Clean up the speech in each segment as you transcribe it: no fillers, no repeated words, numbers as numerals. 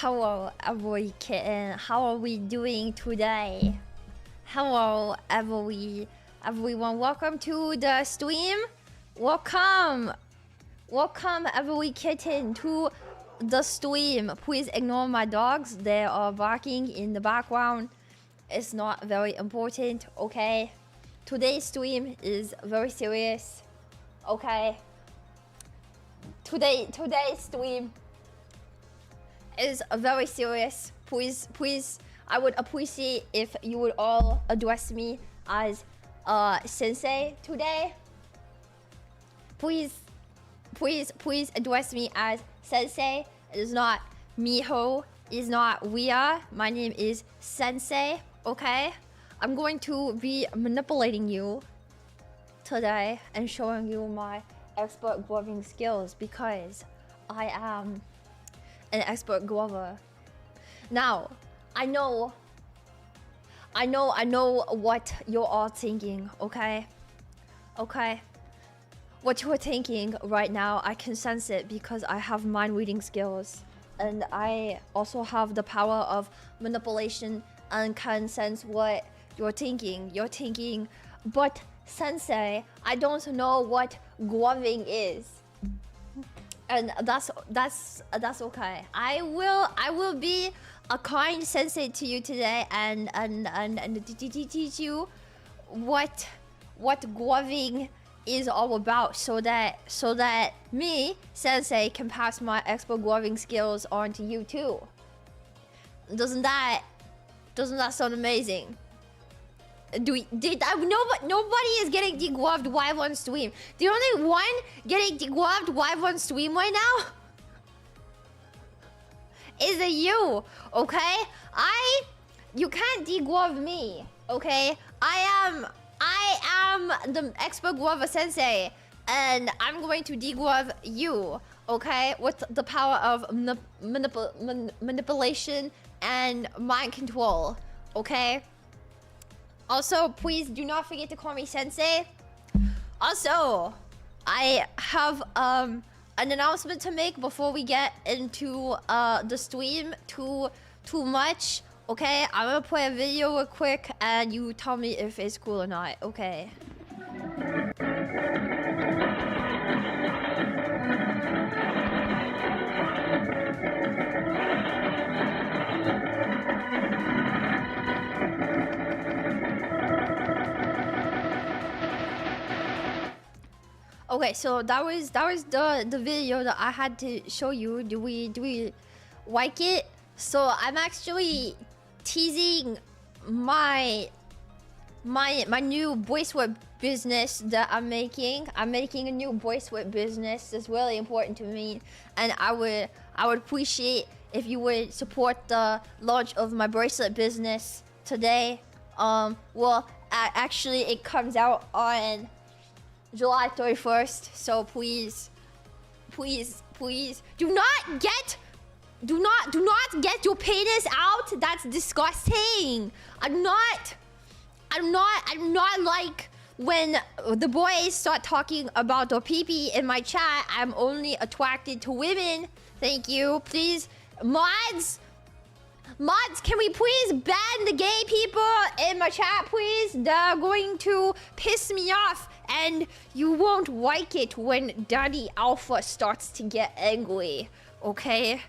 Hello, every kitten. How are we doing today? Hello, everyone. Welcome to the stream. Welcome, every kitten, to the stream. Please ignore my dogs. They are barking in the background. It's not very important, okay? Today's stream is very serious, okay? Today's stream is very serious. Please, I would appreciate if you would all address me as sensei today. Please address me as sensei. It is not Miho, it's not Lia. My name is Sensei, okay? I'm going to be manipulating you today and showing you my expert gloving skills because I am an expert glover. Now, I know what you're all thinking, okay? Okay? What you're thinking right now, I can sense it because I have mind reading skills. And I also have the power of manipulation and can sense what you're thinking. You're thinking, but sensei, I don't know what gloving is. And that's okay. I will be a kind sensei to you today and teach you what gloving is all about, so that me, sensei, can pass my expert gloving skills on to you too. Doesn't that sound amazing? Nobody is getting degloved live on stream. The only one getting degloved live on stream right now is you, okay? You can't deglove me, okay? I am the expert glover sensei, and I'm going to deglove you, okay? With the power of manipulation and mind control, okay? Also, please do not forget to call me sensei. Also, I have an announcement to make before we get into the stream too much. Okay, I'm gonna play a video real quick and you tell me if it's cool or not. Okay. Okay, so that was the video that I had to show you. Do we like it? So I'm actually teasing my new bracelet business that I'm making. I'm making a new bracelet business that's really important to me, and I would appreciate if you would support the launch of my bracelet business today. Well, actually it comes out on July 31st, so please do not get your penis out. That's disgusting. I'm not like when the boys start talking about their pee-pee in my chat. I'm only attracted to women. Thank you. Please, mods, can we please ban the gay people in my chat, please? They're going to piss me off, and you won't like it when Daddy Alpha starts to get angry, okay?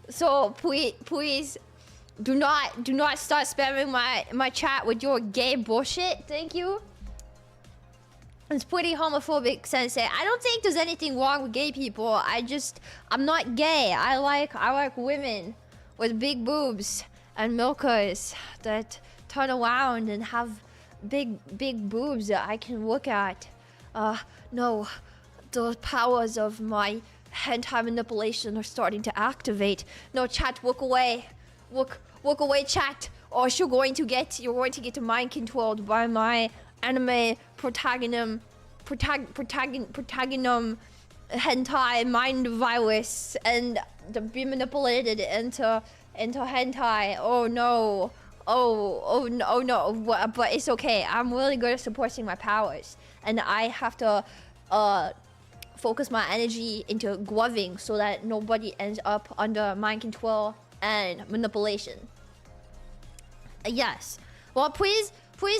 So please do not start spamming my chat with your gay bullshit. Thank you. It's pretty homophobic, sensei. I don't think there's anything wrong with gay people. I'm not gay. I like women with big boobs and milkers that turn around and have big boobs that I can look at. No, the powers of my hentai manipulation are starting to activate. No, chat, walk away. Walk away, chat, or you're going to get mind controlled by my anime protagonum hentai mind virus and to be manipulated into hentai. Oh no. no, but it's okay. I'm really good at supporting my powers, and I have to focus my energy into gloving so that nobody ends up under mind control and manipulation. Yes. Well, please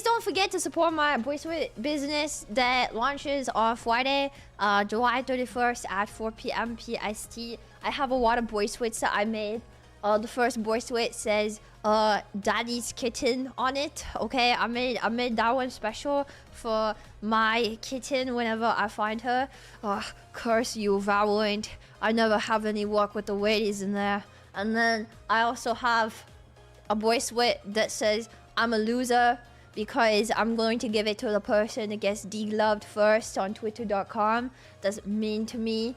don't forget to support my bracelet business that launches on Friday, July 31st at 4 p.m. PST. I have a lot of bracelets that I made. The first bracelet says Daddy's Kitten on it. Okay, I made that one special for my kitten whenever I find her. Curse you, Valorant. I never have any luck with the ladies in there. And then I also have a bracelet that says I'm a loser, because I'm going to give it to the person that gets de-loved first on twitter.com. That's mean to me.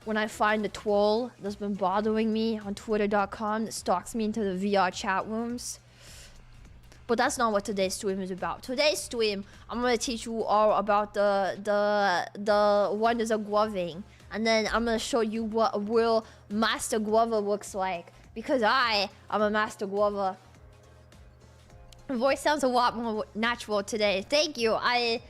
When I find the troll that's been bothering me on twitter.com that stalks me into the VR chat rooms. But that's not what today's stream is about. Today's stream, I'm going to teach you all about the wonders of gloving. And then I'm going to show you what a real master glover looks like. Because I'm a master glover. My voice sounds a lot more natural today. Thank you. I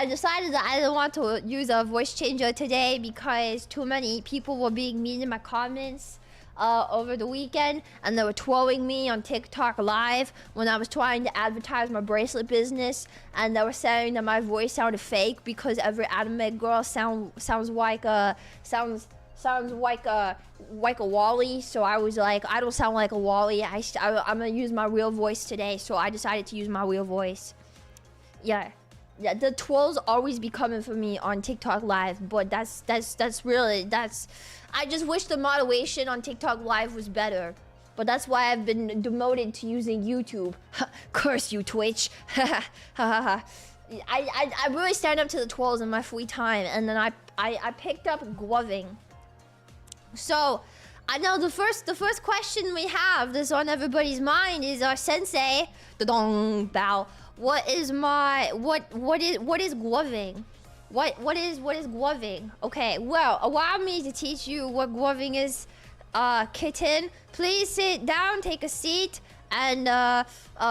decided that I didn't want to use a voice changer today because too many people were being mean in my comments over the weekend, and they were trolling me on TikTok live when I was trying to advertise my bracelet business, and they were saying that my voice sounded fake because every anime girl sounds like a Wally. So I was like, I don't sound like a Wally. I'm gonna use my real voice today. So I decided to use my real voice. Yeah, the trolls always be coming for me on TikTok live, but that's I just wish the moderation on TikTok live was better. But that's why I've been demoted to using YouTube. Curse you, Twitch. I really stand up to the trolls in my free time, and then I picked up gloving. So, I know the first question we have that's on everybody's mind is our sensei. Da-dong, bow. What is gloving? What is gloving? Okay, well, allow me to teach you what gloving is, kitten. Please sit down, take a seat, and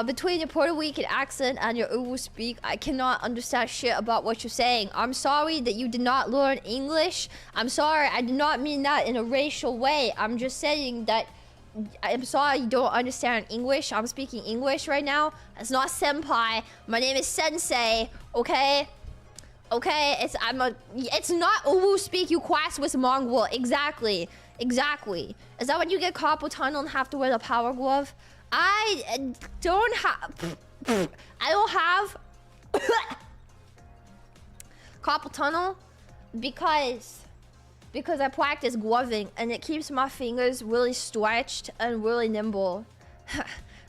between your Puerto Rican accent and your Uwu speak, I cannot understand shit about what you're saying. I'm sorry that you did not learn English. I'm sorry, I did not mean that in a racial way. I'm just saying that I'm sorry you don't understand English. I'm speaking English right now. It's not senpai. My name is sensei, okay? Okay, it's not Uwu speak, you class with Mongol. Exactly. Is that when you get carpal tunnel and have to wear the power glove? I don't have carpal tunnel because I practice gloving and it keeps my fingers really stretched and really nimble.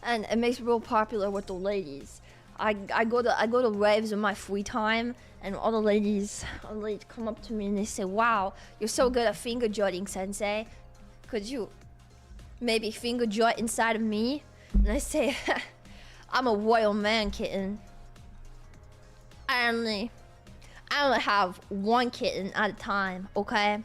And it makes me real popular with the ladies. I go to raves in my free time, and all the ladies come up to me and they say, "Wow, you're so good at finger jutting, sensei. Could you maybe finger jut inside of me?" And I say, "I'm a royal man, kitten. I only have one kitten at a time, okay?"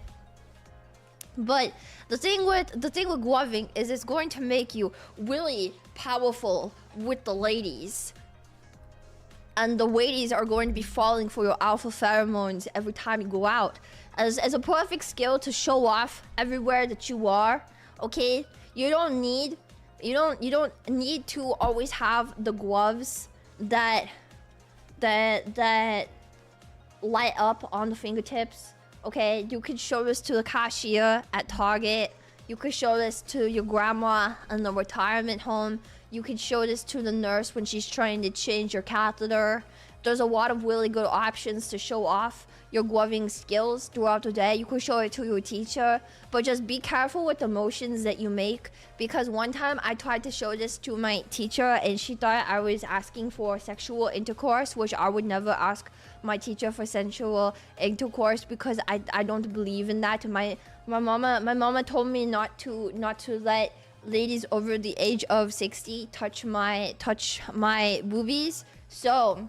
But the thing with gloving is it's going to make you really powerful with the ladies. And the ladies are going to be falling for your alpha pheromones every time you go out. As a perfect skill to show off everywhere that you are, okay? You don't need to always have the gloves that light up on the fingertips. Okay, you could show this to the cashier at Target. You could show this to your grandma in the retirement home. You could show this to the nurse when she's trying to change your catheter. There's a lot of really good options to show off your gloving skills throughout the day. You could show it to your teacher, but just be careful with the motions that you make, because one time I tried to show this to my teacher and she thought I was asking for sexual intercourse, which I would never ask my teacher for sensual intercourse because I don't believe in that. My mama told me not to let ladies over the age of 60 touch my boobies. So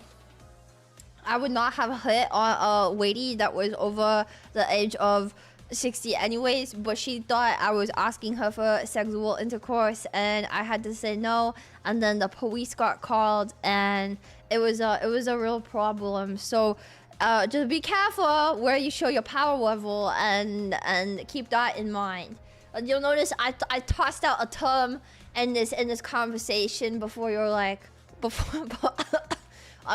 I would not have hit on a lady that was over the age of 60 anyways, but she thought I was asking her for sexual intercourse, and I had to say no, and then the police got called, and it was a real problem. So just be careful where you show your power level, and keep that in mind. You'll notice I tossed out a term in this conversation before you're like,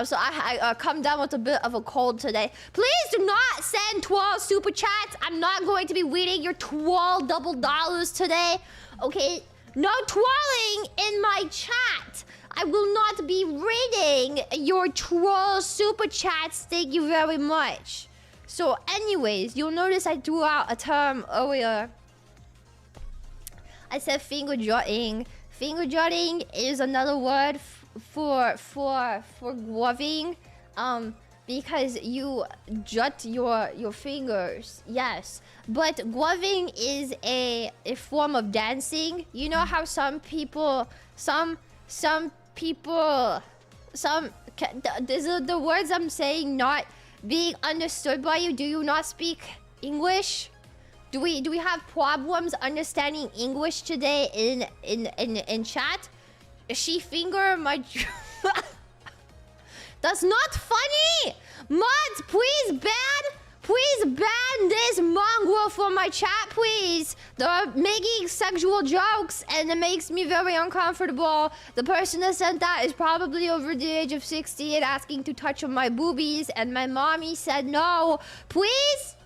so I come down with a bit of a cold today. Please do not send 12 super chats. I'm not going to be reading your 12 double dollars today. Okay? No twirling in my chat. I will not be reading your troll super chats. Thank you very much. So anyways, you'll notice I threw out a term earlier. I said finger jutting. Finger jutting is another word for gloving, because you jut your fingers. Yes, but gloving is a form of dancing. You know how some people the words I'm saying not being understood by you. Do you not speak English? Do we have problems understanding English today in chat? She finger my... That's not funny! Mods, please ban this mongrel from my chat, please. They're making sexual jokes, and it makes me very uncomfortable. The person that sent that is probably over the age of 60 and asking to touch on my boobies, and my mommy said no. Please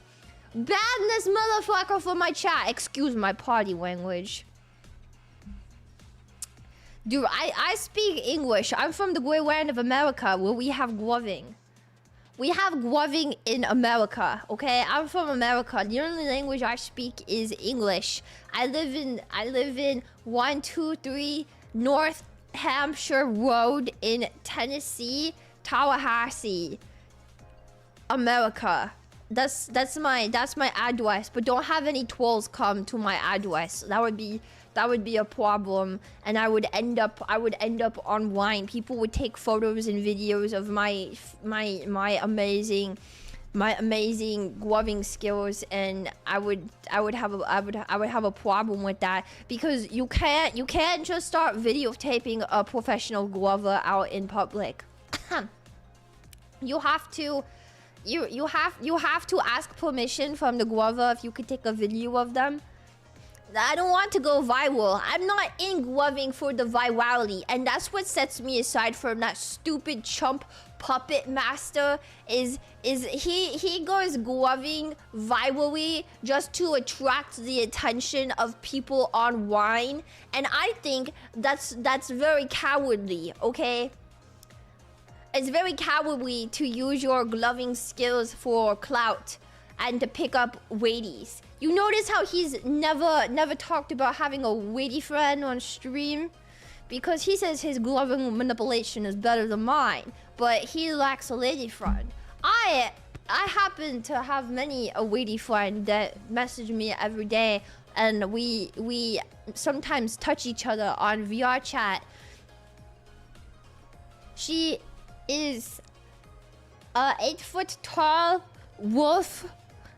ban this motherfucker from my chat. Excuse my party language. Dude, I speak English. I'm from the great land of America, where we have gloving. We have gloving in America, okay? I'm from America. The only language I speak is English. I live in 123 North Hampshire Road in Tennessee, Tallahassee, America. That's my address, but don't have any trolls come to my address. That would be a problem, and I would end up online. People would take photos and videos of my amazing gloving skills, and I would have a problem with that, because you can't just start videotaping a professional glover out in public. You have to ask permission from the glover if you could take a video of them. I don't want to go viral. I'm not in gloving for the virality, and that's what sets me aside from that stupid chump puppet master. Is he goes gloving virally just to attract the attention of people online, and I think that's very cowardly. Okay, it's very cowardly to use your gloving skills for clout and to pick up ladies. You notice how he's never talked about having a lady friend on stream? Because he says his gloving manipulation is better than mine, but he lacks a lady friend. I happen to have many a lady friend that message me every day, and we sometimes touch each other on VR chat. She is a 8-foot tall wolf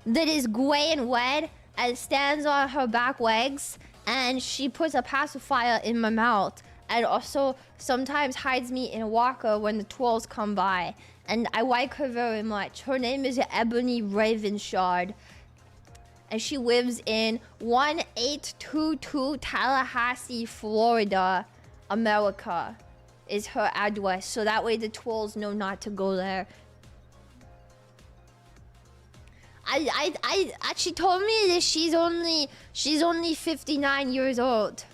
that is gray and red and stands on her back legs, and she puts a pacifier in my mouth, and also sometimes hides me in a walker when the trolls come by, and I like her very much. Her name is Ebony Ravenshard, and she lives in 1822 Tallahassee, Florida, America is her address, so that way the trolls know not to go there. She told me that she's only 59 years old.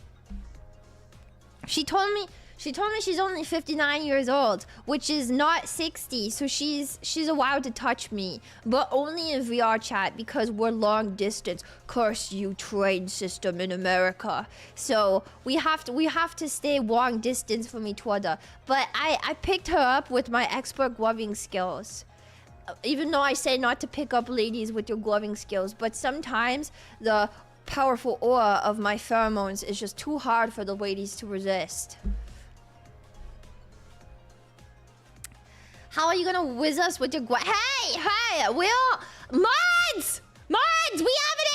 She told me she's only 59 years old, which is not 60. So she's allowed to touch me, but only in VR chat because we're long distance. Curse you, train system in America. So we have to stay long distance from each other. But I picked her up with my expert gloving skills. Even though I say not to pick up ladies with your gloving skills, but sometimes the powerful aura of my pheromones is just too hard for the ladies to resist. How are you gonna whiz us with your Hey, Will! Mods! We have an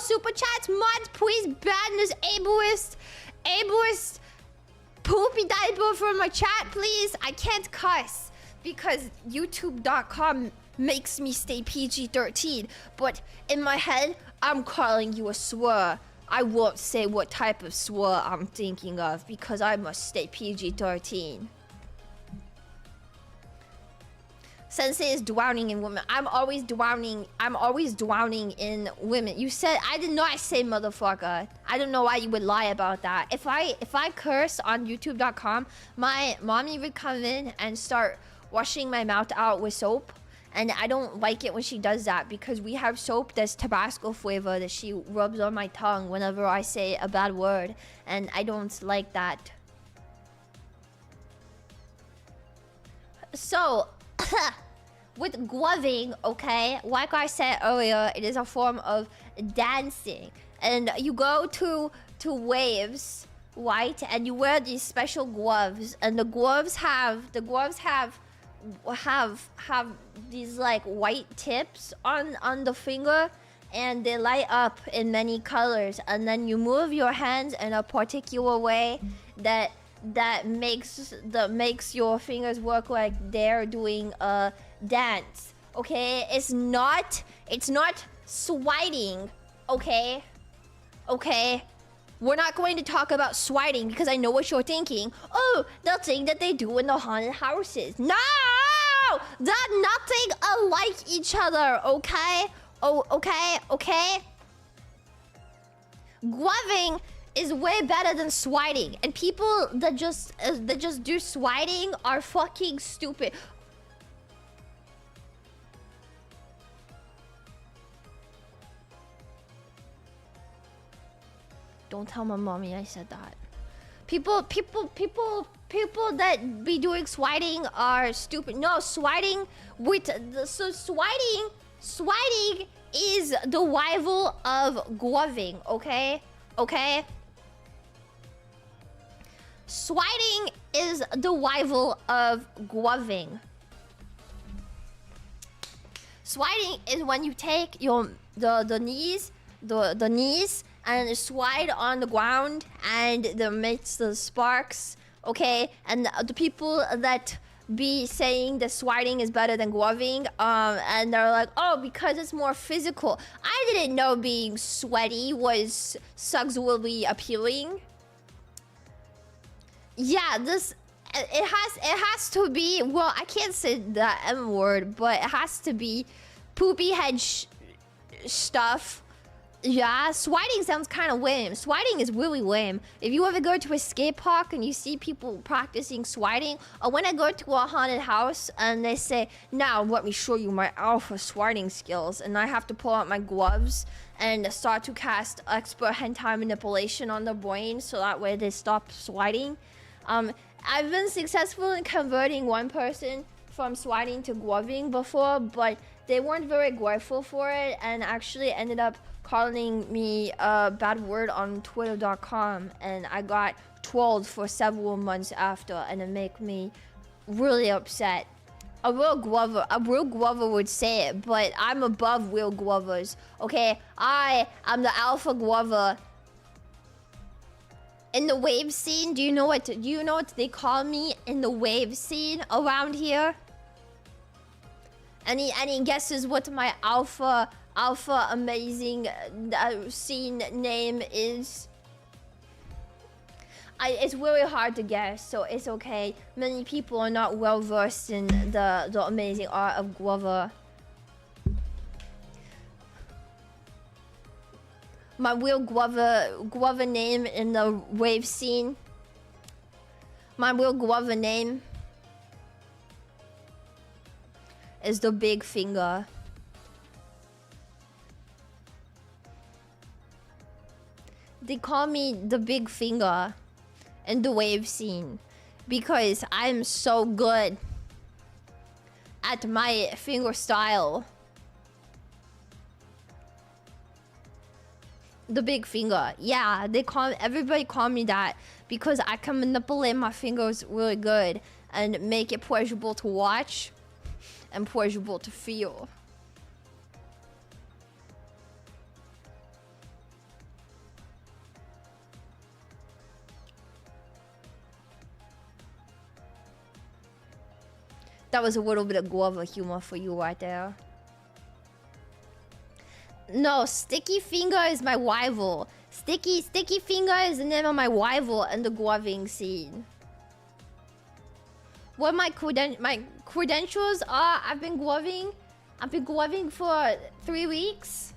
super chats. Mods, please ban this ableist poopy diaper from my chat, please. I can't cuss because youtube.com makes me stay PG-13. But in my head, I'm calling you a slur. I won't say what type of slur I'm thinking of because I must stay PG-13. Sensei is drowning in women. I'm always drowning in women. You said, I did not say motherfucker. I don't know why you would lie about that. If I curse on youtube.com, my mommy would come in and start washing my mouth out with soap. And I don't like it when she does that because we have soap that's Tabasco flavor that she rubs on my tongue whenever I say a bad word. And I don't like that. So, with gloving, okay, like I said earlier, it is a form of dancing. And you go to waves, right? And you wear these special gloves. And the gloves have these like white tips on the finger, and they light up in many colors, and then you move your hands in a particular way that makes your fingers work like they're doing a dance. Okay, it's not swiding. Okay, we're not going to talk about swiding because I know what you're thinking. Oh, the thing that they do in the haunted houses. No, they're nothing alike each other. Okay, okay. Gloving is way better than swiding, and people that just do swiding are fucking stupid. Don't tell my mommy I said that. People that be doing swiding are stupid. No, swiding is the rival of gloving, okay? Okay? Swiding is the rival of gloving. Swiding is when you take the knees and slide on the ground, and that makes the sparks, okay? And the people that be saying that swiding is better than gloving, and they're like, oh, because it's more physical. I didn't know being sweaty was sexually appealing. Yeah, it has to be, well, I can't say the M word, but it has to be poopy head stuff. Yeah, swiding sounds kind of lame. Swiding is really lame. If you ever go to a skate park and you see people practicing swiding, or when I go to a haunted house and they say, now let me show you my alpha swiding skills, and I have to pull out my gloves and start to cast expert hentai manipulation on the brain so that way they stop swiding. I've been successful in converting one person from swiding to gloving before, but they weren't very grateful for it and actually ended up calling me a bad word on twitter.com, and I got trolled for several months after, and it made me really upset. A real Glover would say it, but I'm above real Glovers. Okay, I'm the alpha Glover. In the wave scene, do you know what they call me in the wave scene around here? Any guesses what my alpha amazing scene name is? It's really hard to guess, so it's okay. Many people are not well versed in the amazing art of Glover. My real Glover name in the wave scene. My real Glover name is the big finger. They call me the big finger in the wave scene because I'm so good at my finger style. The big finger. Yeah, everybody call me that because I can manipulate my fingers really good and make it pleasurable to watch and pleasurable to feel. That was a little bit of guava humor for you right there. No, Sticky Finger is my rival. Sticky Finger is the name of my rival in the guaving scene. What my credentials are, I've been guaving for 3 weeks.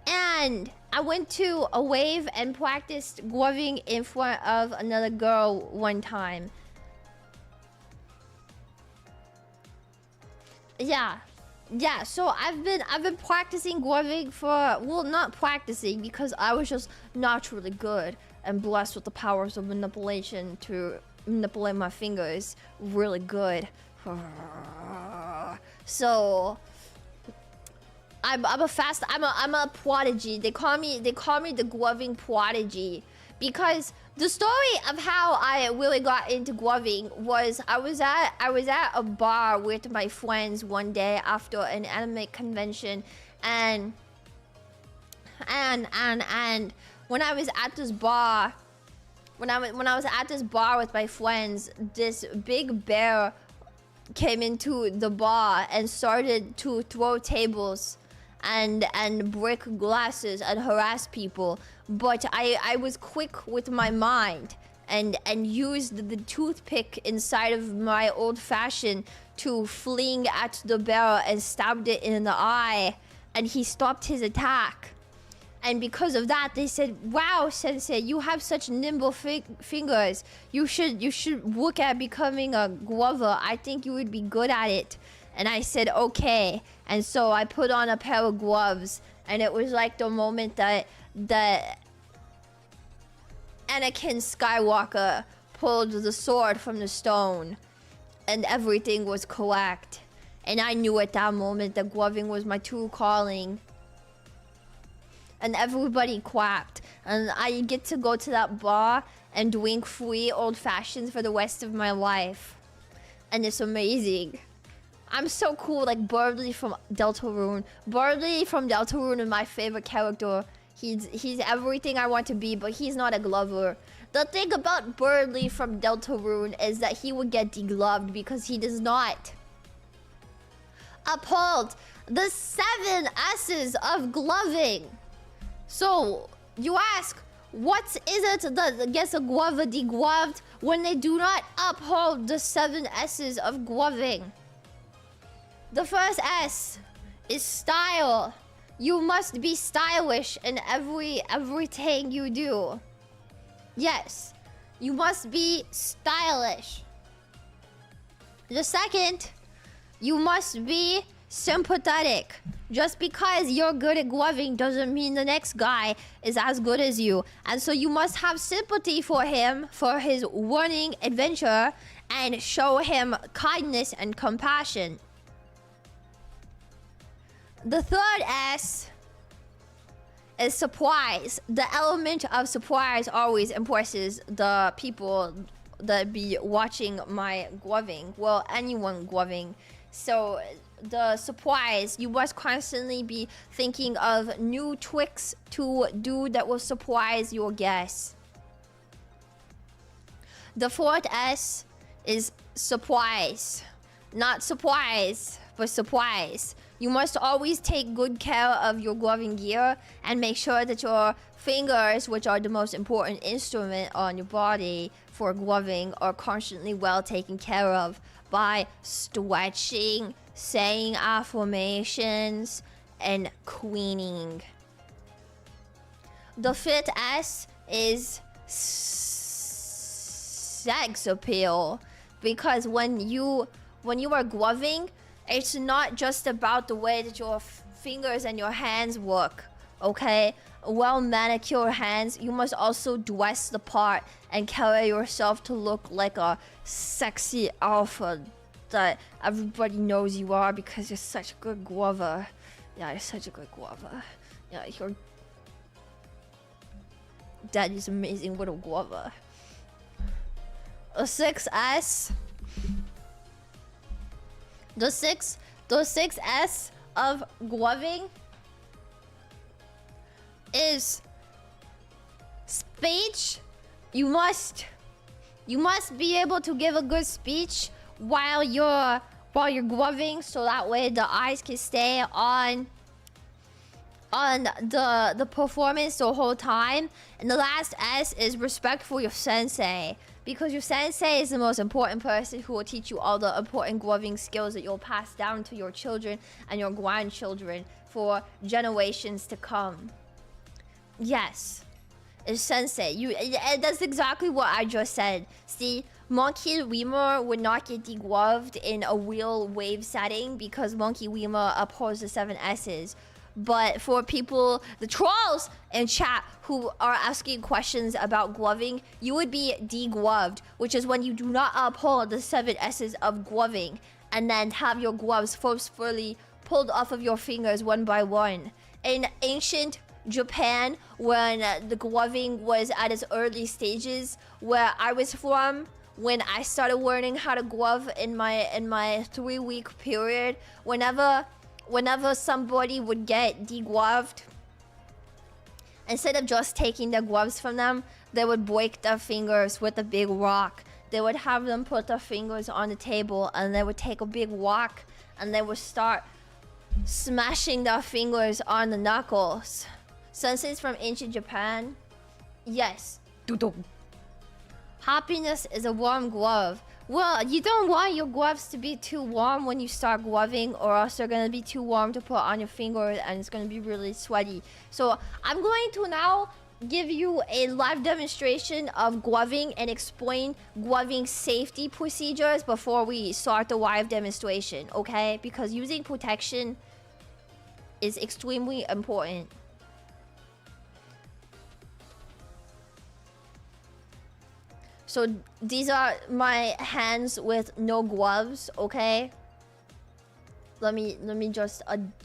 And I went to a wave and practiced guaving in front of another girl one time. Yeah, so I've been practicing guaving for, well, not practicing, because I was just naturally good and blessed with the powers of manipulation to manipulate my fingers really good. So I'm a prodigy. They call me the guaving prodigy, because the story of how I really got into guaving was I was at a bar with my friends one day after an anime convention, and when I was at this bar, when I was at this bar with my friends, this big bear came into the bar and started to throw tables and break glasses and harass people. But I was quick with my mind and used the toothpick inside of my old-fashioned to fling at the bear and stabbed it in the eye, and he stopped his attack. And because of that, they said, "Wow, Sensei, you have such nimble fingers. You should look at becoming a guava. I think you would be good at it." And I said, "Okay." And so I put on a pair of gloves, and it was like the moment that Anakin Skywalker pulled the sword from the stone, and everything was correct. And I knew at that moment that guaving was my true calling. And everybody clapped, and I get to go to that bar and drink free old fashions for the rest of my life, and it's amazing. I'm so cool, like Birdly from Deltarune. Birdly from Deltarune is my favorite character. He's everything I want to be, but he's not a glover. The thing about Birdly from Deltarune is that he would get degloved because he does not uphold the 7 S's of gloving. So, you ask, what is it that gets a guava degloved when they do not uphold the 7 S's of gloving? The first S is style. You must be stylish in everything you do. Yes, you must be stylish. The second, you must be sympathetic. Just because you're good at gloving doesn't mean the next guy is as good as you. And so you must have sympathy for him, for his running adventure, and show him kindness and compassion. The third S is surprise. The element of surprise always impresses the people that be watching my gloving. Well, anyone gloving. So the surprise, you must constantly be thinking of new tricks to do that will surprise your guests. The fourth S is surprise. Not surprise, but surprise. You must always take good care of your gloving gear and make sure that your fingers, which are the most important instrument on your body for gloving, are constantly well taken care of by stretching, saying affirmations, and cleaning. The fifth S is sex appeal, because when you are gloving, it's not just about the way that your fingers and your hands work, okay? Well manicured hands, you must also dress the part and carry yourself to look like a sexy alpha that everybody knows you are because you're such a good glover. Yeah, you're such a good glover. Yeah, your daddy's amazing little glover. A 6S. The 6S of gloving is speech. You must be able to give a good speech while you're gloving, so that way the eyes can stay on the performance the whole time. And the last S is respect for your sensei, because your sensei is the most important person who will teach you all the important gloving skills that you'll pass down to your children and your grandchildren for generations to come. Yes, it's sensei. That's exactly what I just said. See, Monkey Weimer would not get degloved in a real wave setting because Monkey Weimer upholds the 7 S's. But for people, the trolls in chat who are asking questions about gloving, you would be degloved, which is when you do not uphold the 7 S's of gloving and then have your gloves forcefully pulled off of your fingers one by one. In ancient Japan, when the gloving was at its early stages, where I was from, when I started learning how to glove in my 3-week period, whenever somebody would get degloved, instead of just taking the gloves from them, they would break their fingers with a big rock. They would have them put their fingers on the table and they would take a big rock and they would start smashing their fingers on the knuckles. Senseis from ancient Japan? Yes. Happiness is a warm glove. Well, you don't want your gloves to be too warm when you start gloving, or else they're going to be too warm to put on your fingers and it's going to be really sweaty. So I'm going to now give you a live demonstration of gloving and explain gloving safety procedures before we start the live demonstration, okay? Because using protection is extremely important. So these are my hands with no gloves, okay? Let me just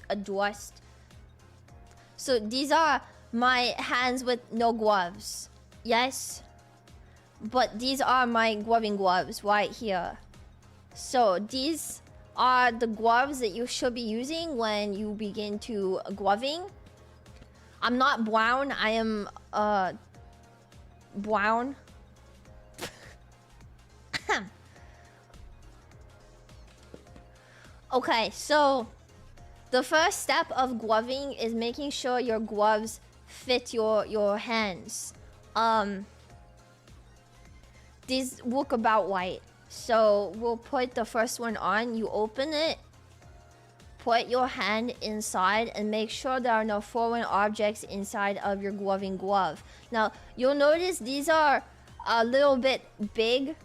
adjust. So these are my hands with no gloves. Yes. But these are my gloving gloves right here. So these are the gloves that you should be using when you begin to gloving. I'm not brown, I am brown. Okay, so the first step of gloving is making sure your gloves fit your hands. These look about right. So we'll put the first one on. You open it, put your hand inside, and make sure there are no foreign objects inside of your gloving glove. Now, you'll notice these are a little bit big.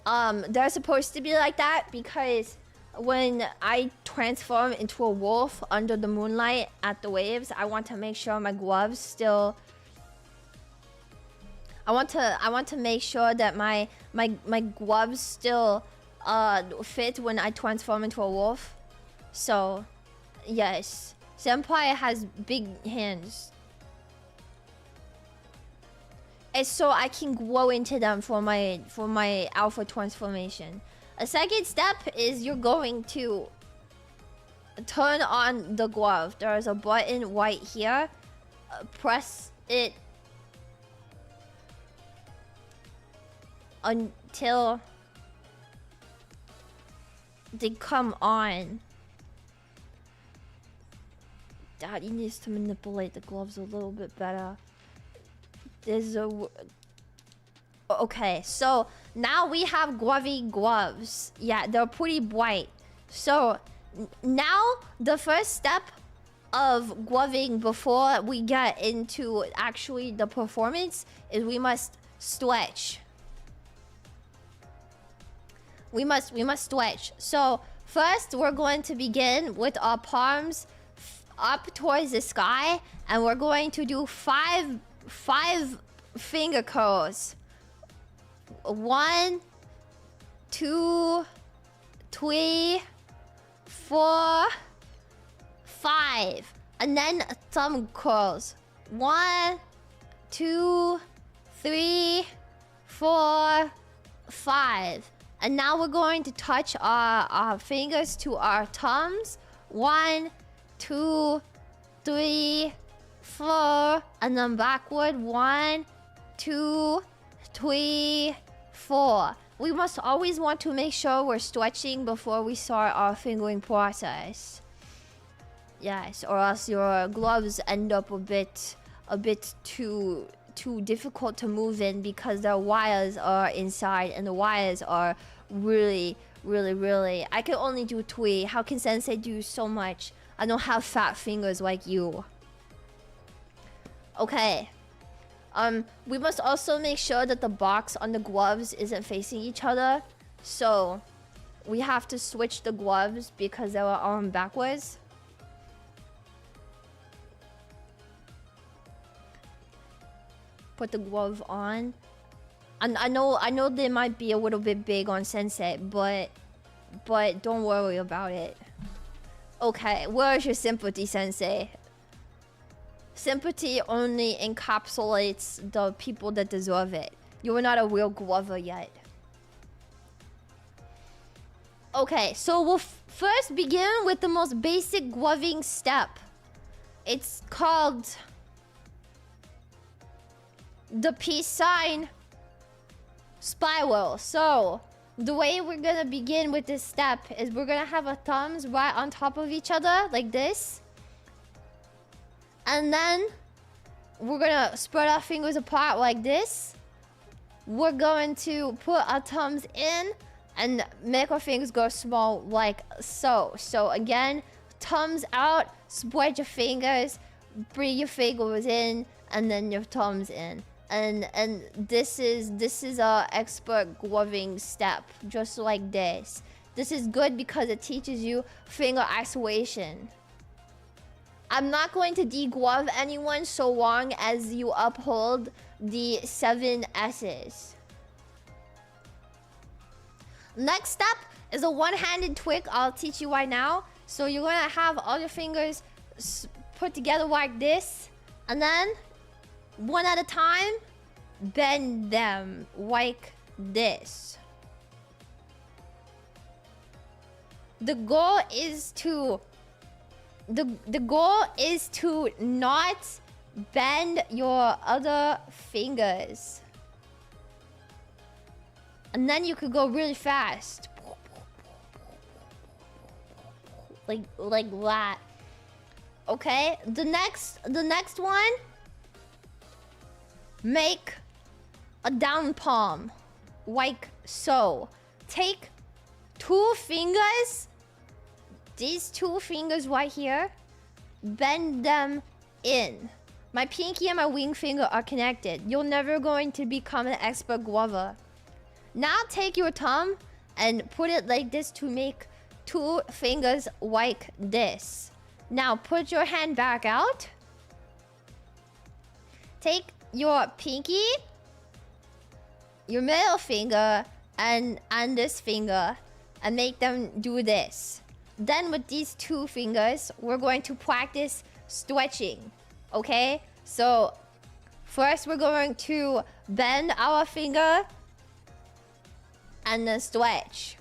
They're supposed to be like that because when I transform into a wolf under the moonlight at the waves, I want to make sure my gloves still... I want to make sure that my gloves still fit when I transform into a wolf. So, yes. Senpai has big hands. It's so I can glow into them for my alpha transformation. A second step is you're going to turn on the glove. There is a button right here. Press it until they come on. Daddy needs to manipulate the gloves a little bit better. There's a... Okay, so now we have gloving gloves. Yeah, they're pretty bright. So now the first step of gloving before we get into actually the performance is we must stretch. We must stretch. So first we're going to begin with our palms up towards the sky, and we're going to do five finger curls. 1, 2, 3, 4, 5, and then thumb curls. 1, 2, 3, 4, 5. And now we're going to touch our fingers to our thumbs. 1, 2, 3, 4, and then backward. 1, 2, 3, 4. we must always want to make sure we're stretching before we start our fingering process. Yes, or else your gloves end up a bit too difficult to move in because the wires are inside and the wires are really. I can only do 3. How can Sensei do so much? I don't have fat fingers like you. Okay. We must also make sure that the box on the gloves isn't facing each other. So, we have to switch the gloves because they were on backwards. Put the glove on. And I know they might be a little bit big on Sensei, but don't worry about it. Okay, where's your sympathy, Sensei? Sympathy only encapsulates the people that deserve it. You are not a real glover yet. Okay, so we'll first begin with the most basic gloving step. It's called the peace sign spiral. So the way we're gonna begin with this step is we're gonna have our thumbs right on top of each other like this, and then we're gonna spread our fingers apart like this. We're going to put our thumbs in and make our fingers go small like so. So again, thumbs out, spread your fingers, bring your fingers in, and then your thumbs in. And this is our expert gloving step, just like this. This is good because it teaches you finger isolation. I'm not going to deglove anyone so long as you uphold the 7 S's. Next step is a one-handed twig. I'll teach you right now. So you're gonna have all your fingers put together like this, and then one at a time, bend them like this. The goal is to not bend your other fingers. And then you could go really fast. Like that. Okay? The next one, make a down palm like so. Take 2 fingers, these 2 fingers right here, bend them in. My pinky and my ring finger are connected. You're never going to become an expert glover. Now take your thumb and put it like this to make 2 fingers like this. Now put your hand back out. Take your pinky, your middle finger, and this finger, and make them do this. Then with these 2 fingers, we're going to practice stretching. Okay? So first we're going to bend our finger and then stretch.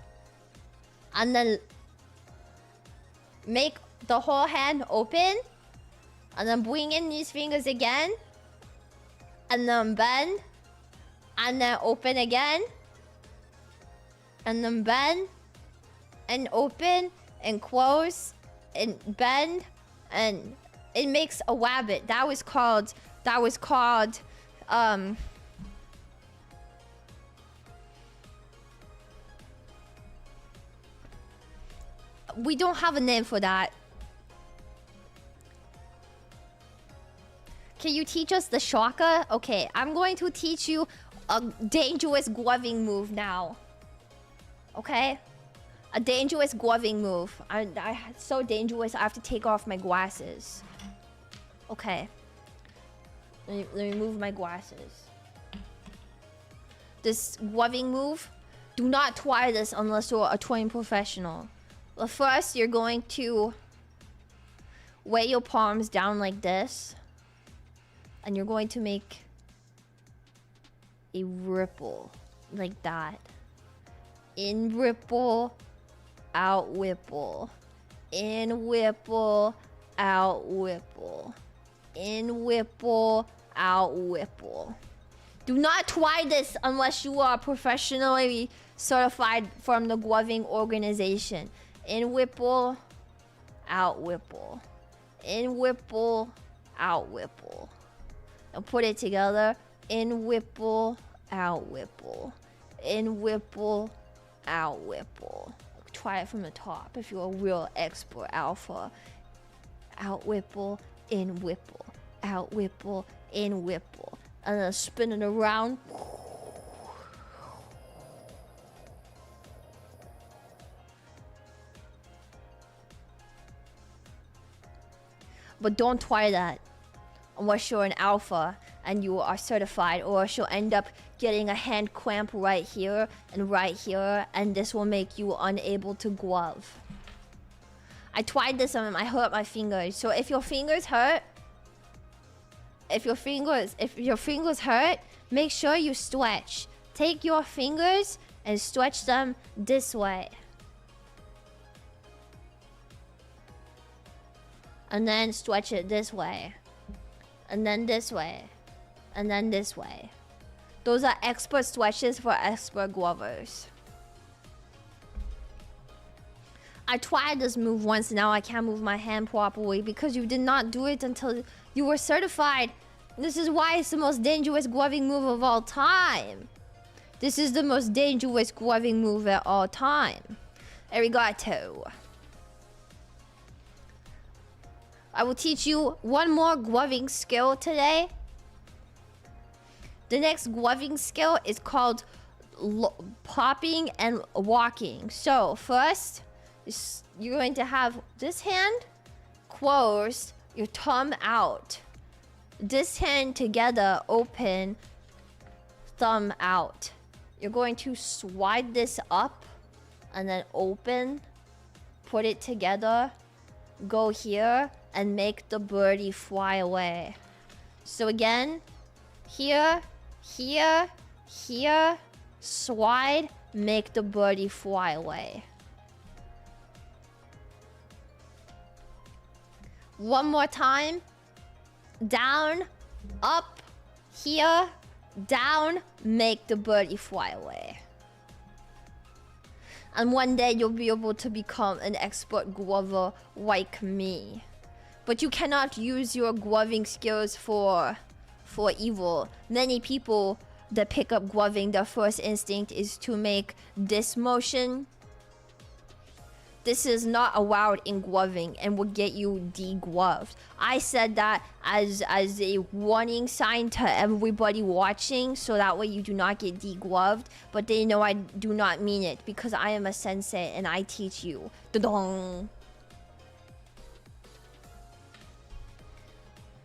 And then make the whole hand open. And then bring in these fingers again. And then bend. And then open again. And then bend. And open. And close. And bend. And it makes a rabbit. That was called we don't have a name for that. Can you teach us the shaka? Okay, I'm going to teach you a dangerous gloving move now. Okay? A dangerous gloving move. It's so dangerous I have to take off my glasses. Okay. Let me move my glasses. This gloving move, do not try this unless you're a trained professional. Well, first, you're going to weigh your palms down like this. And you're going to make a ripple like that. In ripple, out ripple. In ripple, out ripple. In ripple, out ripple. Do not try this unless you are professionally certified from the Guaving organization. In Whipple, out Whipple. In Whipple, out Whipple. Now put it together. In Whipple, out Whipple. In Whipple, out Whipple. Try it from the top if you're a real expert alpha. Out Whipple, in Whipple. Out Whipple, in Whipple. And then spin it around. But don't try that unless you're an alpha and you are certified, or else you'll end up getting a hand cramp right here, and this will make you unable to glove. I tried this and I hurt my fingers. So if your fingers hurt, if your fingers hurt, make sure you stretch. Take your fingers and stretch them this way. And then stretch it this way. And then this way. And then this way. Those are expert stretches for expert glovers. I tried this move once, now I can't move my hand properly because you did not do it until you were certified. This is why it's the most dangerous gloving move of all time. This is the most dangerous gloving move at all time. Arigato. I will teach you one more gloving skill today. The next gloving skill is called popping and walking. So first, you're going to have this hand closed, your thumb out. This hand together, open, thumb out. You're going to slide this up and then open, put it together, go here, and make the birdie fly away. So again, here, here, here, slide, make the birdie fly away. One more time. Down, up, here, down, make the birdie fly away. And one day you'll be able to become an expert glover like me. But you cannot use your gloving skills for evil. Many people that pick up gloving, their first instinct is to make this motion. This is not allowed in gloving and will get you de-gloved. I said that as a warning sign to everybody watching, so that way you do not get de-gloved. But they know I do not mean it because I am a sensei and I teach you. Da-dong.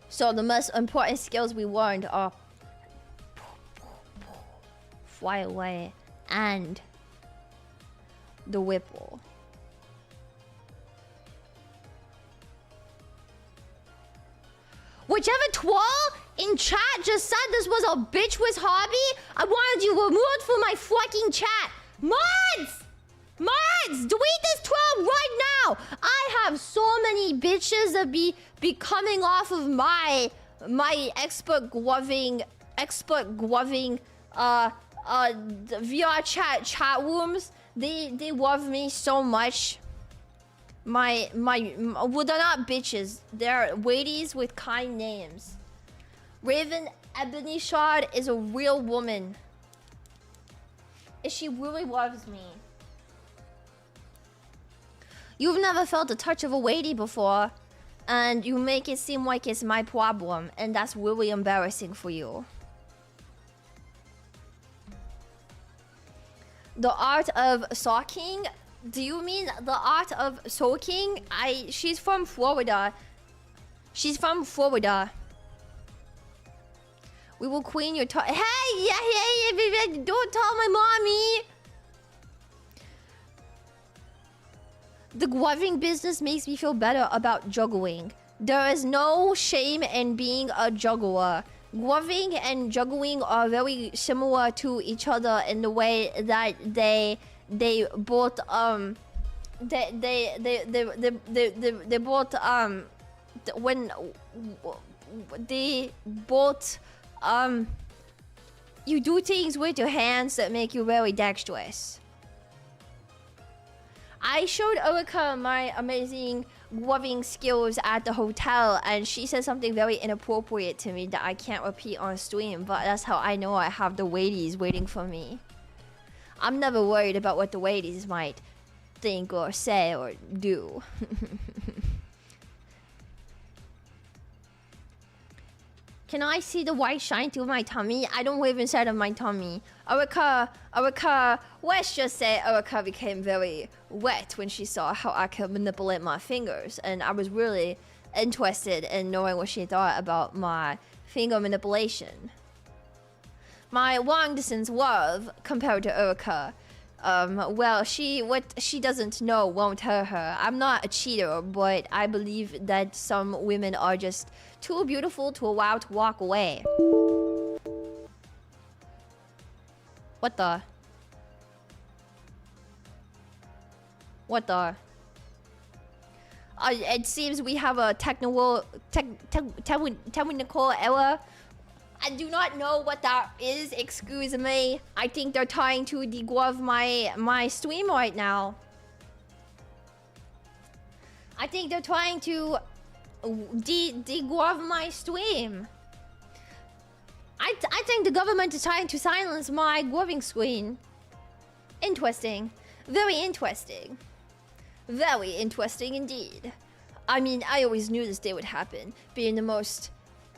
So the most important skills we learned are fly away and the whipple. Whichever twirl in chat just said this was a bitch with hobby, I wanted you removed from my fucking chat. Mods! Mods! Delete this twirl right now! I have so many bitches that be coming off of my expert gloving VR chat rooms. They love me so much. Well, they're not bitches. They're ladies with kind names. Raven Ebony Shard is a real woman. And she really loves me. You've never felt the touch of a lady before, and you make it seem like it's my problem, and that's really embarrassing for you. The art of stalking? Do you mean the art of soaking? She's from Florida. She's from Florida. We will clean your Hey, don't tell my mommy. The gloving business makes me feel better about juggling. There is no shame in being a juggler. Gloving and juggling are very similar to each other in the way that they both you do things with your hands that make you very dexterous. I showed Erica my amazing gloving skills at the hotel, and she said something very inappropriate to me that I can't repeat on stream, but that's how I know I have the ladies waiting for me. I'm never worried about what the ladies might think or say or do. Can I see the white shine through my tummy? I don't live inside of my tummy. Erica, let's just say Erica became very wet when she saw how I could manipulate my fingers. And I was really interested in knowing what she thought about my finger manipulation. My long distance love compared to Erica. Well, what she doesn't know won't hurt her. I'm not a cheater, but I believe that some women are just too beautiful to allow to walk away. What the? What the? It seems we have a technical error. I do not know what that is, excuse me. I think they're trying to deglove my stream right now. I think they're trying to deglove my stream. I think the government is trying to silence my gloving screen. Interesting. Very interesting. Very interesting indeed. I mean, I always knew this day would happen. Being the most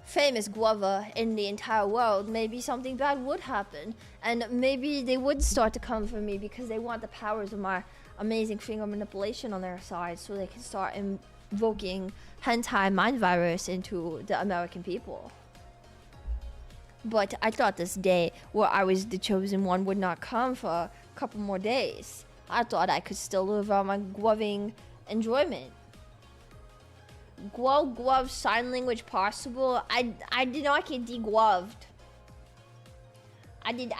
famous glover in the entire world, maybe something bad would happen. And maybe they would start to come for me because they want the powers of my amazing finger manipulation on their side, so they can start invoking hentai mind virus into the American people. But I thought this day where I was the chosen one would not come for a couple more days. I thought I could still live on my gloving enjoyment. Glove, sign language possible. I did not get degloved. I did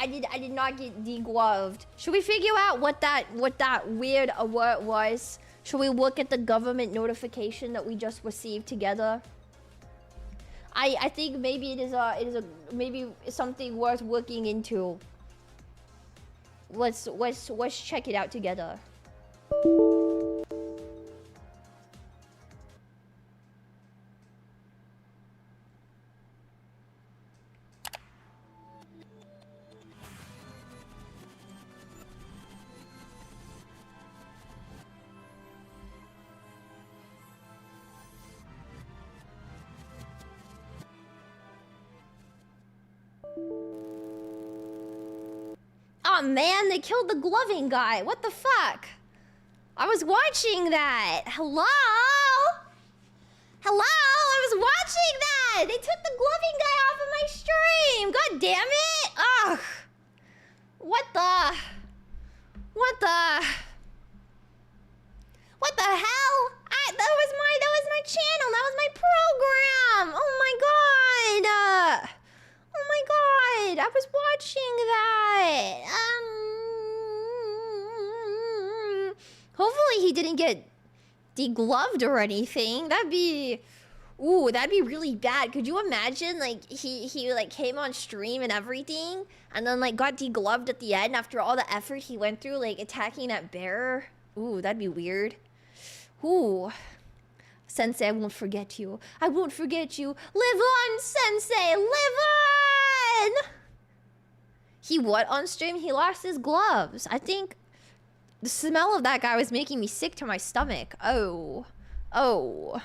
not get degloved. Should we figure out what that weird alert was? Should we look at the government notification that we just received together? I think maybe it is a maybe something worth looking into. Let's check it out together. Oh man, they killed the gloving guy. What the fuck? I was watching that. Hello? Hello? I was watching that. They took the gloving guy off of my stream. God damn it. Ugh. What the? What the? What the hell? That was my channel. That was my program. Oh my god. Oh my god, I was watching that. Hopefully he didn't get degloved or anything. That'd be really bad. Could you imagine, like, he like came on stream and everything, and then like got degloved at the end after all the effort he went through, like attacking that bear? Ooh, that'd be weird. Ooh. Sensei, I won't forget you. I won't forget you. Live on, Sensei! Live on! He what on stream? He lost his gloves. I think the smell of that guy was making me sick to my stomach. Oh. Oh.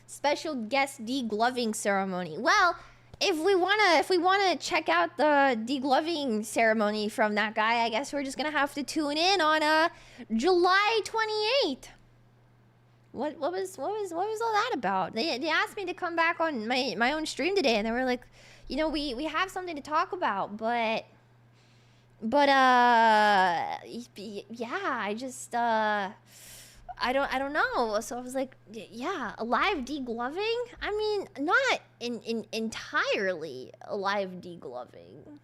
Special guest degloving ceremony. Well, if we wanna check out the degloving ceremony from that guy, I guess we're just gonna have to tune in on July 28th. What was all that about? They asked me to come back on my own stream today, and they were like, you know, we have something to talk about, but yeah, I just I don't know. So I was like, yeah, live degloving? I mean, not entirely live degloving.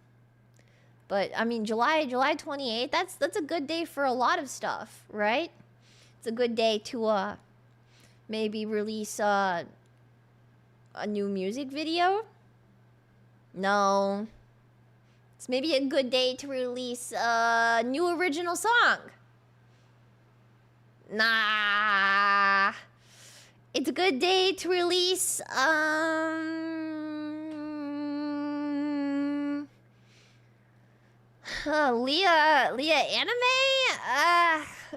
But I mean, July 28th, that's a good day for a lot of stuff, right? It's a good day to maybe release a new music video. No. It's maybe a good day to release a new original song. Nah. It's a good day to release, Lia anime?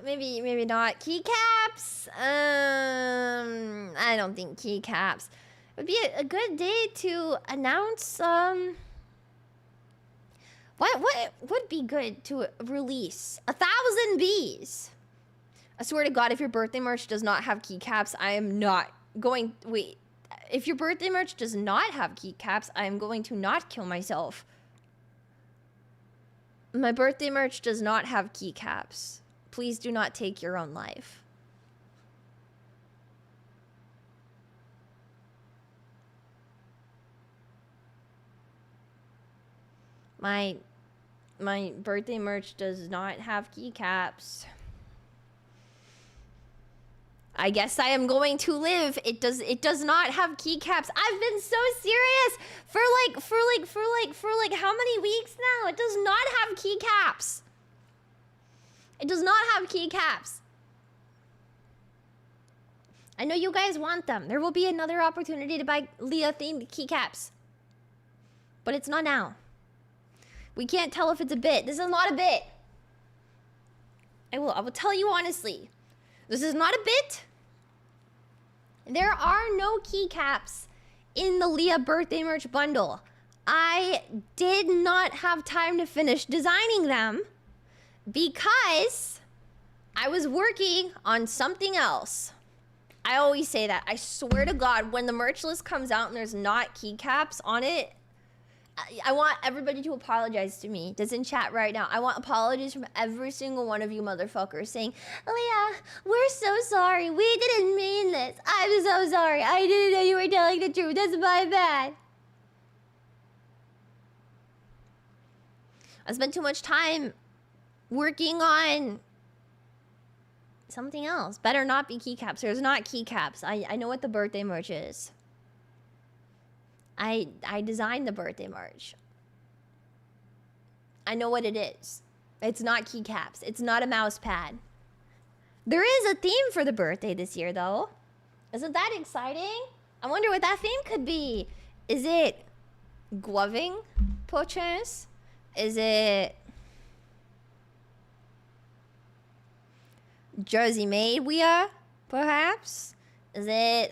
Maybe not. Keycaps? I don't think keycaps. It would be a good day to announce, what would be good to release? 1,000 bees. I swear to God, if your birthday merch does not have keycaps, I am not going... Wait. If your birthday merch does not have keycaps, I am going to not kill myself. My birthday merch does not have keycaps. Please do not take your own life. My birthday merch does not have keycaps. I guess I am going to live. It does not have keycaps. I've been so serious for like how many weeks now? It does not have keycaps. It does not have keycaps. I know you guys want them. There will be another opportunity to buy Lia themed keycaps. But it's not now. We can't tell if it's a bit. This is not a bit. I will tell you honestly. This is not a bit. There are no keycaps in the Lia birthday merch bundle. I did not have time to finish designing them because I was working on something else. I always say that. I swear to God, when the merch list comes out and there's not keycaps on it, I want everybody to apologize to me. That's in chat right now. I want apologies from every single one of you motherfuckers saying, Lia, we're so sorry. We didn't mean this. I'm so sorry. I didn't know you were telling the truth. That's my bad. I spent too much time working on something else. Better not be keycaps. There's not keycaps. I know what the birthday merch is. I designed the birthday merch. I know what it is. It's not keycaps. It's not a mouse pad. There is a theme for the birthday this year, though. Isn't that exciting? I wonder what that theme could be. Is it gloving, perchance? Is it Jersey made wear, perhaps? Is it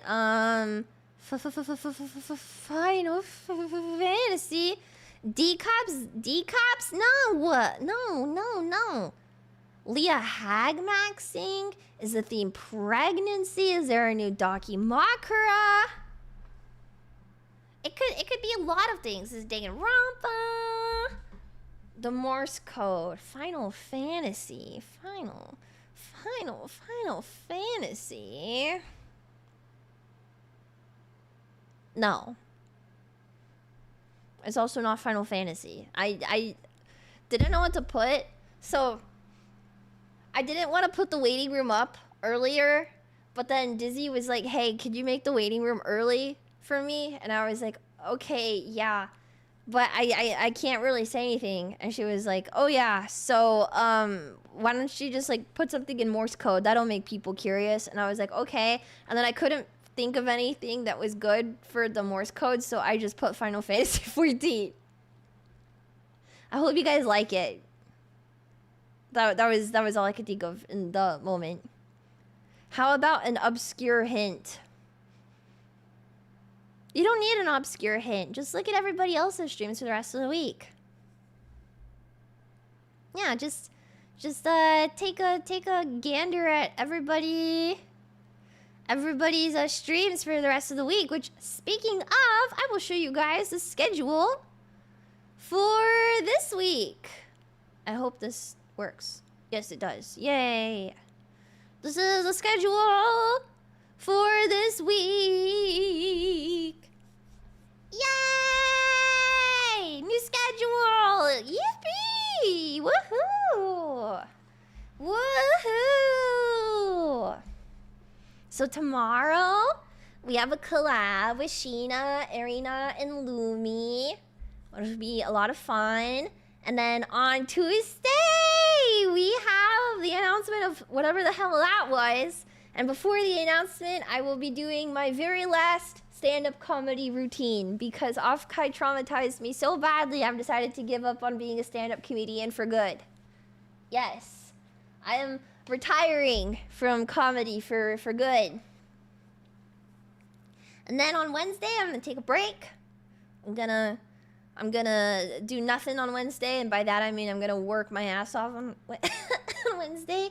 Final Fantasy? Decops? No. Lia Hagmaxing? Is the theme pregnancy? Is there a new Dakimakura? It could be a lot of things. Is Danganronpa? The Morse code. Final Fantasy. Final Fantasy. No. It's also not Final Fantasy. I didn't know what to put, so I didn't want to put the waiting room up earlier, but then Dizzy was like, hey, could you make the waiting room early for me? And I was like, okay, yeah, but I can't really say anything. And she was like, oh yeah, so why don't you just like put something in Morse code? That'll make people curious. And I was like, okay. And then I couldn't think of anything that was good for the Morse code, so I just put Final Fantasy 14. I hope you guys like it. That was all I could think of in the moment. How about an obscure hint? You don't need an obscure hint. Just look at everybody else's streams for the rest of the week. Yeah, just take a gander at everybody's streams for the rest of the week, which, speaking of, I will show you guys the schedule for this week. I hope this works. Yes, it does. Yay. This is the schedule for this week. Yay! New schedule! Yippee! Woohoo! Woohoo! So tomorrow, we have a collab with Sheena, Arena, and Lumi. It'll be a lot of fun. And then on Tuesday, we have the announcement of whatever the hell that was. And before the announcement, I will be doing my very last stand-up comedy routine because Off-Kai traumatized me so badly, I've decided to give up on being a stand-up comedian for good. Yes, I am retiring from comedy for good. And then on Wednesday, I'm gonna take a break. I'm gonna do nothing on Wednesday, and by that I mean I'm gonna work my ass off on Wednesday.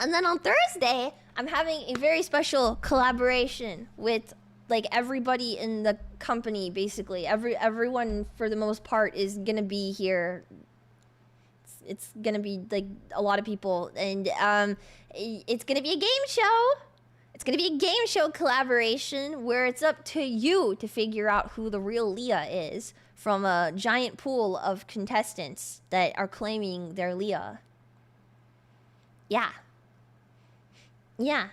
And then on Thursday, I'm having a very special collaboration with like everybody in the company, basically. Everyone for the most part is gonna be here. It's gonna be like a lot of people, and it's gonna be a game show. It's gonna be a game show collaboration where it's up to you to figure out who the real Lia is from a giant pool of contestants that are claiming they're Lia. Yeah. Yeah.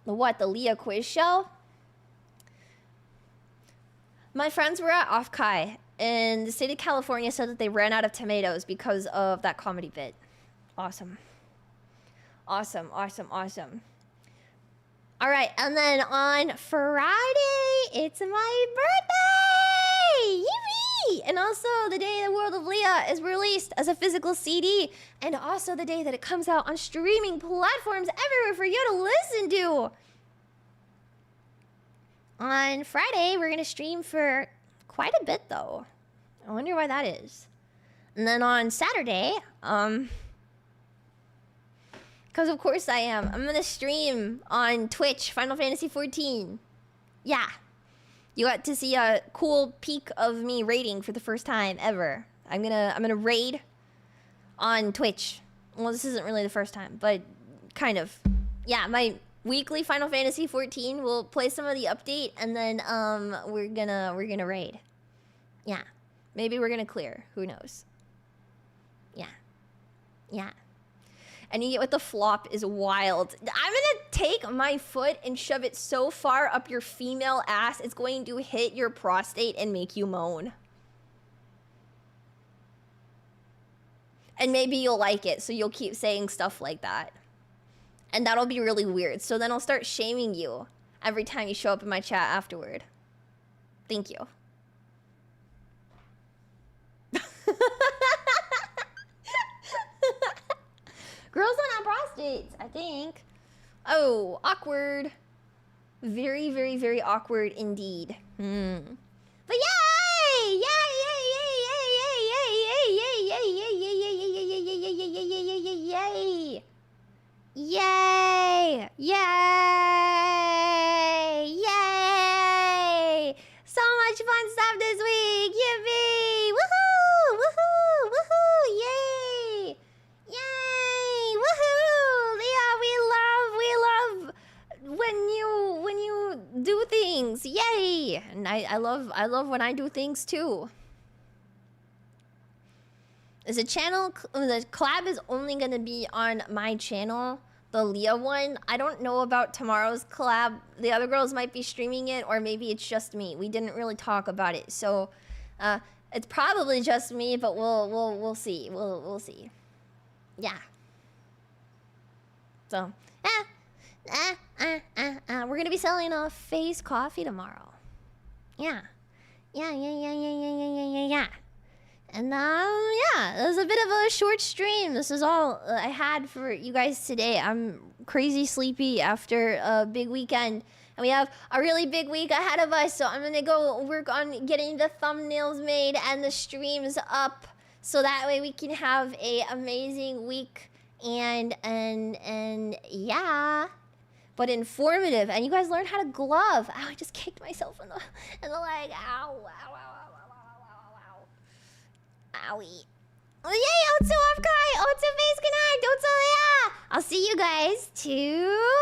The Lia quiz show? My friends were at Off-Kai, and the state of California said that they ran out of tomatoes because of that comedy bit. Awesome. Awesome, awesome, awesome. All right, and then on Friday, it's my birthday! Yippee! And also the day the World of Lia is released as a physical CD, and also the day that it comes out on streaming platforms everywhere for you to listen to. On Friday, we're gonna stream for quite a bit, though. I wonder why that is. And then on Saturday, because of course I am, I'm gonna stream on Twitch Final Fantasy 14. Yeah. You got to see a cool peek of me raiding for the first time ever. I'm gonna raid on Twitch. Well, this isn't really the first time, but kind of. Yeah, my weekly Final Fantasy 14 will play some of the update, and then we're gonna raid. Yeah. Maybe we're gonna clear. Who knows? Yeah. Yeah. And you get what the flop is wild. I'm gonna take my foot and shove it so far up your female ass, it's going to hit your prostate and make you moan. And maybe you'll like it, so you'll keep saying stuff like that. And that'll be really weird. So then I'll start shaming you every time you show up in my chat afterward. Thank you. Girls don't have prostates, I think. Oh, awkward. Very, very, very awkward indeed. But yay! Yay! Yay! Yay! Yay! Yay! Yay! Yay! Yay! Yay! Yay! Yay! Yay! So much fun stuff this week! Yippee! Woohoo! Woohoo! Woohoo! Yay! Yay! Woohoo! Lia, we love when you do things. Yay! And I love when I do things too. Is the channel, the collab is only gonna be on my channel, the Lia one. I don't know about tomorrow's collab. The other girls might be streaming it, or maybe it's just me. We didn't really talk about it, so it's probably just me. But we'll see. We'll see. Yeah. So we're gonna be selling a face coffee tomorrow. Yeah. Yeah. And yeah, it was a bit of a short stream. This is all I had for you guys today. I'm crazy sleepy after a big weekend. And we have a really big week ahead of us. So I'm gonna go work on getting the thumbnails made and the streams up. So that way we can have a amazing week and yeah. But informative. And you guys learned how to glove. Ow, I just kicked myself in the leg. Ow. Owie. Oh, yay, Otsu Off-Kai, Otsu Face, good night, Otsu, yeah. I'll see you guys tomorrow.